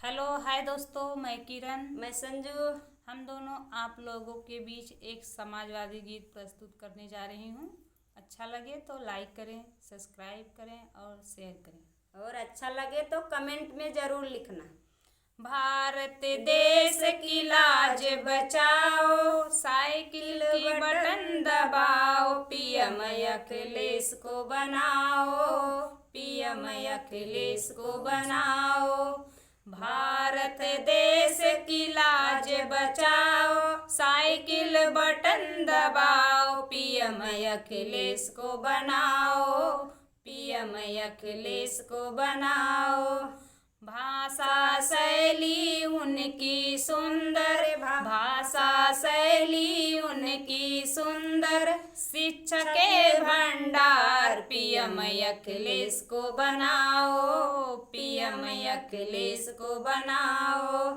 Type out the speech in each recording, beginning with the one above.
Hello hi दोस्तों, मैं किरण। मैं संजू। हम दोनों आप लोगों के बीच एक समाजवादी गीत प्रस्तुत करने जा रही हूँ। अच्छा लगे तो लाइक करें, सब्सक्राइब करें और शेयर करें। और अच्छा लगे तो कमेंट में जरूर लिखना। भारत देश की लाज बचाओ, साइकिल की बटन दबाओ, पीएम अखिलेश को बनाओ, पीएम अखिलेश को बनाओ। भारत देश की लाज बचाओ, साइकिल बटन दबाओ, पीएम अखिलेश को बनाओ, पीएम अखिलेश को बनाओ। भाषा शैली उनकी सुंदर, भाषा शैली उनकी सुंदर, शिक्षा के भंडार, पीएम अखिलेश को बनाओ, पीएम अखिलेश को बनाओ।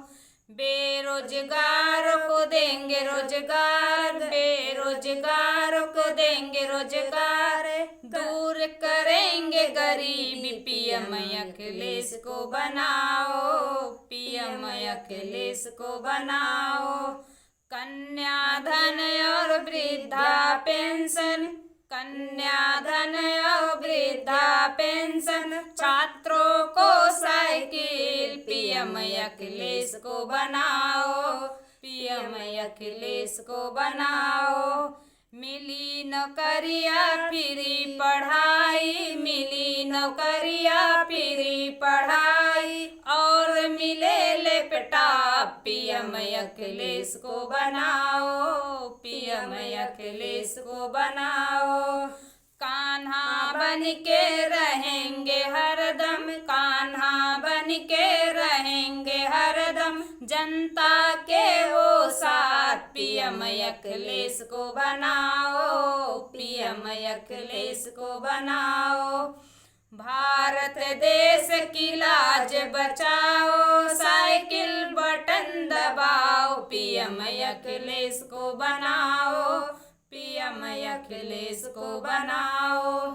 बेरोजगारों को देंगे रोजगार, बेरोजगारों को देंगे रोजगार, दूर करेंगे गरीबी, पीएम अखिलेश को बनाओ, पीएम अखिलेश को बनाओ। कन्याधन और वृद्धा पेंशन, कन्याधन और वृद्धा पेंशन, छात्रों को साइकिल, पीएम अखिलेश को बनाओ, पीएम अखिलेश को बनाओ। मिली नौकरिया फ्री पढ़ाई, मिली नौकरिया फ्री पढ़ाई, और मिले लैपटॉप, पीएम अखिलेश को बनाओ, पीएम अखिलेश को बनाओ। कान्हा बन के रहेंगे हरदम, कान्हा बन के रहेंगे हरदम, जनता के वो साथ, पीएम अखिलेश को बनाओ, पीएम अखिलेश को बनाओ। भारत देश की लाज बचाओ, साइकिल बटन दबाओ, पीएम अखिलेश को बनाओ, पीएम अखिलेश को बनाओ।